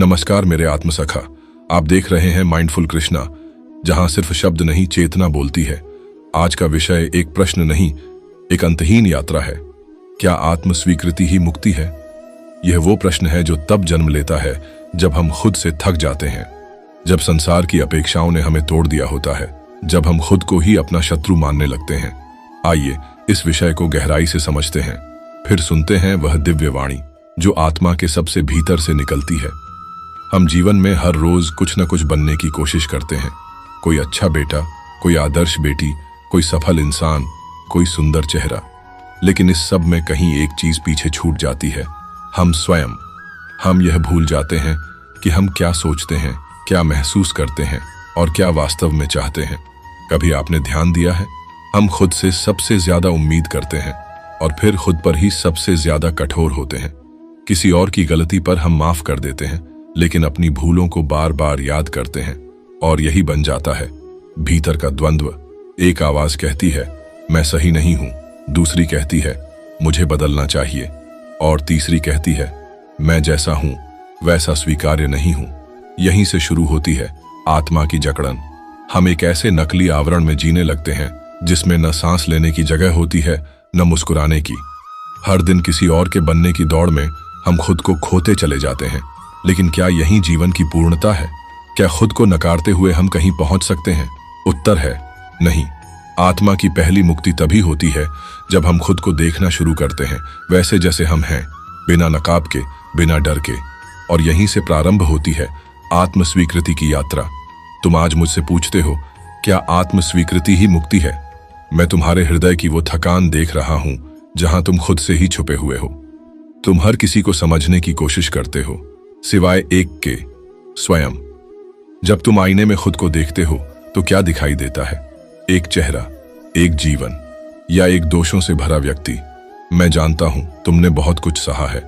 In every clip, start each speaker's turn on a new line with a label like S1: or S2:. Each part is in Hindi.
S1: नमस्कार मेरे आत्मसखा। आप देख रहे हैं माइंडफुल कृष्णा, जहां सिर्फ शब्द नहीं चेतना बोलती है। आज का विषय एक प्रश्न नहीं, एक अंतहीन यात्रा है। क्या आत्म स्वीकृति ही मुक्ति है? यह वो प्रश्न है जो तब जन्म लेता है जब हम खुद से थक जाते हैं, जब संसार की अपेक्षाओं ने हमें तोड़ दिया होता है, जब हम खुद को ही अपना शत्रु मानने लगते हैं। आइए इस विषय को गहराई से समझते हैं, फिर सुनते हैं वह दिव्य वाणी जो आत्मा के सबसे भीतर से निकलती है। हम जीवन में हर रोज कुछ न कुछ बनने की कोशिश करते हैं। कोई अच्छा बेटा, कोई आदर्श बेटी, कोई सफल इंसान, कोई सुंदर चेहरा। लेकिन इस सब में कहीं एक चीज पीछे छूट जाती है, हम स्वयं। हम यह भूल जाते हैं कि हम क्या सोचते हैं, क्या महसूस करते हैं और क्या वास्तव में चाहते हैं। कभी आपने ध्यान दिया है, हम खुद से सबसे ज्यादा उम्मीद करते हैं और फिर खुद पर ही सबसे ज्यादा कठोर होते हैं। किसी और की गलती पर हम माफ कर देते हैं, लेकिन अपनी भूलों को बार बार याद करते हैं और यही बन जाता है भीतर का द्वंद्व। एक आवाज कहती है मैं सही नहीं हूं, दूसरी कहती है मुझे बदलना चाहिए और तीसरी कहती है मैं जैसा हूं वैसा स्वीकार्य नहीं हूं। यहीं से शुरू होती है आत्मा की जकड़न। हम एक ऐसे नकली आवरण में जीने लगते हैं जिसमें न सांस लेने की जगह होती है, न मुस्कुराने की। हर दिन किसी और के बनने की दौड़ में हम खुद को खोते चले जाते हैं। लेकिन क्या यही जीवन की पूर्णता है? क्या खुद को नकारते हुए हम कहीं पहुंच सकते हैं? उत्तर है नहीं। आत्मा की पहली मुक्ति तभी होती है जब हम खुद को देखना शुरू करते हैं वैसे जैसे हम हैं, बिना नकाब के, बिना डर के। और यहीं से प्रारंभ होती है आत्म स्वीकृति की यात्रा। तुम आज मुझसे पूछते हो क्या आत्म स्वीकृति ही मुक्ति है? मैं तुम्हारे हृदय की वो थकान देख रहा हूं जहां तुम खुद से ही छुपे हुए हो। तुम हर किसी को समझने की कोशिश करते हो सिवाय एक के, स्वयं। जब तुम आईने में खुद को देखते हो तो क्या दिखाई देता है? एक चेहरा, एक जीवन, या एक दोषों से भरा व्यक्ति? मैं जानता हूं तुमने बहुत कुछ सहा है।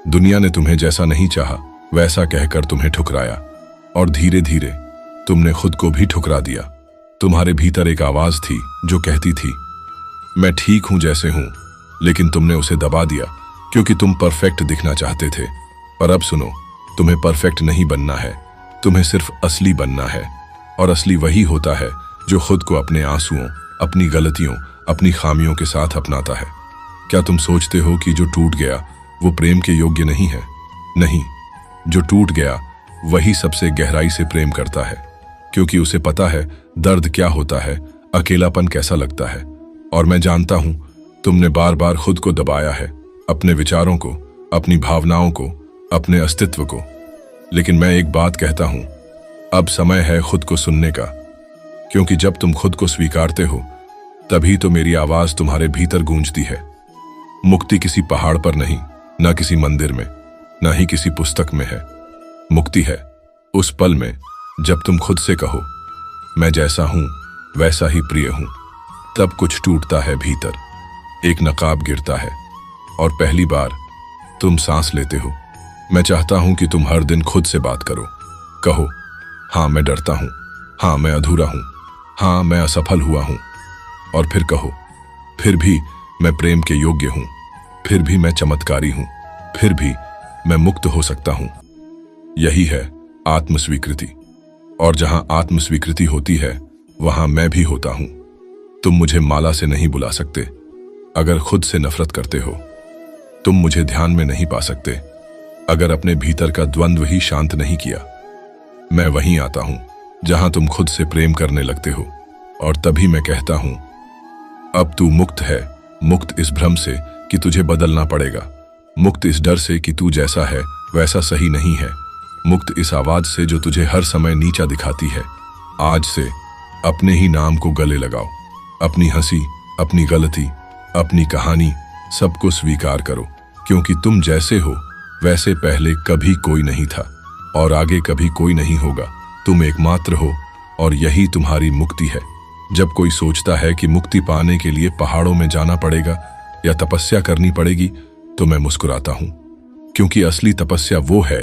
S1: दुनिया ने तुम्हें जैसा नहीं चाहा वैसा कहकर तुम्हें ठुकराया और धीरे धीरे तुमने खुद को भी ठुकरा दिया। तुम्हारे भीतर एक आवाज थी जो कहती थी मैं ठीक हूं जैसे हूं, लेकिन तुमने उसे दबा दिया क्योंकि तुम परफेक्ट दिखना चाहते थे। पर अब सुनो, तुम्हें परफेक्ट नहीं बनना है, तुम्हें सिर्फ असली बनना है। और असली वही होता है जो खुद को अपने आंसुओं, अपनी गलतियों, अपनी खामियों के साथ अपनाता है। क्या तुम सोचते हो कि जो टूट गया वो प्रेम के योग्य नहीं है? नहीं, जो टूट गया वही सबसे गहराई से प्रेम करता है, क्योंकि उसे पता है दर्द क्या होता है, अकेलापन कैसा लगता है। और मैं जानता हूं तुमने बार बार खुद को दबाया है, अपने विचारों को, अपनी भावनाओं को, अपने अस्तित्व को। लेकिन मैं एक बात कहता हूं, अब समय है खुद को सुनने का, क्योंकि जब तुम खुद को स्वीकारते हो तभी तो मेरी आवाज तुम्हारे भीतर गूंजती है। मुक्ति किसी पहाड़ पर नहीं, ना किसी मंदिर में, ना ही किसी पुस्तक में है। मुक्ति है उस पल में जब तुम खुद से कहो मैं जैसा हूं वैसा ही प्रिय हूं। तब कुछ टूटता है भीतर, एक नकाब गिरता है और पहली बार तुम सांस लेते हो। मैं चाहता हूं कि तुम हर दिन खुद से बात करो। कहो हाँ मैं डरता हूं, हाँ मैं अधूरा हूं, हाँ मैं असफल हुआ हूं। और फिर कहो फिर भी मैं प्रेम के योग्य हूं, फिर भी मैं चमत्कारी हूं, फिर भी मैं मुक्त हो सकता हूं। यही है आत्म स्वीकृति। और जहां आत्म स्वीकृति होती है वहां मैं भी होता हूं। तुम मुझे माला से नहीं बुला सकते अगर खुद से नफरत करते हो। तुम मुझे ध्यान में नहीं पा सकते अगर अपने भीतर का द्वंद्व ही शांत नहीं किया। मैं वहीं आता हूं जहां तुम खुद से प्रेम करने लगते हो, और तभी मैं कहता हूं अब तू मुक्त है। मुक्त इस भ्रम से कि तुझे बदलना पड़ेगा, मुक्त इस डर से कि तू जैसा है वैसा सही नहीं है, मुक्त इस आवाज से जो तुझे हर समय नीचा दिखाती है। आज से अपने ही नाम को गले लगाओ। अपनी हंसी, अपनी गलती, अपनी कहानी, सबको स्वीकार करो, क्योंकि तुम जैसे हो वैसे पहले कभी कोई नहीं था और आगे कभी कोई नहीं होगा। तुम एकमात्र हो और यही तुम्हारी मुक्ति है। जब कोई सोचता है कि मुक्ति पाने के लिए पहाड़ों में जाना पड़ेगा या तपस्या करनी पड़ेगी, तो मैं मुस्कुराता हूं, क्योंकि असली तपस्या वो है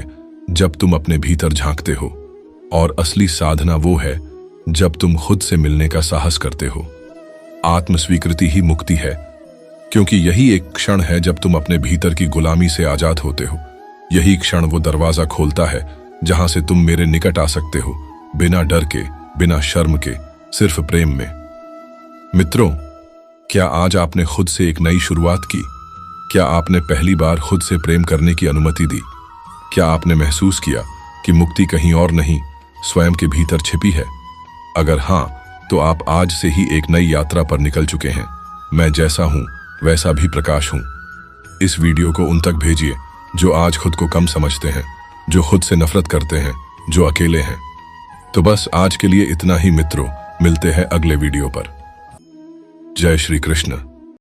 S1: जब तुम अपने भीतर झांकते हो, और असली साधना वो है जब तुम खुद से मिलने का साहस करते हो। आत्म स्वीकृति ही मुक्ति है, क्योंकि यही एक क्षण है जब तुम अपने भीतर की गुलामी से आजाद होते हो। यही क्षण वो दरवाजा खोलता है जहां से तुम मेरे निकट आ सकते हो, बिना डर के, बिना शर्म के, सिर्फ प्रेम में। मित्रों, क्या आज आपने खुद से एक नई शुरुआत की? क्या आपने पहली बार खुद से प्रेम करने की अनुमति दी? क्या आपने महसूस किया कि मुक्ति कहीं और नहीं, स्वयं के भीतर छिपी है? अगर हां, तो आप आज से ही एक नई यात्रा पर निकल चुके हैं। मैं जैसा हूं वैसा भी प्रकाश हूं। इस वीडियो को उन तक भेजिए जो आज खुद को कम समझते हैं, जो खुद से नफरत करते हैं, जो अकेले हैं। तो बस आज के लिए इतना ही मित्रों, मिलते हैं अगले वीडियो पर। जय श्री कृष्ण।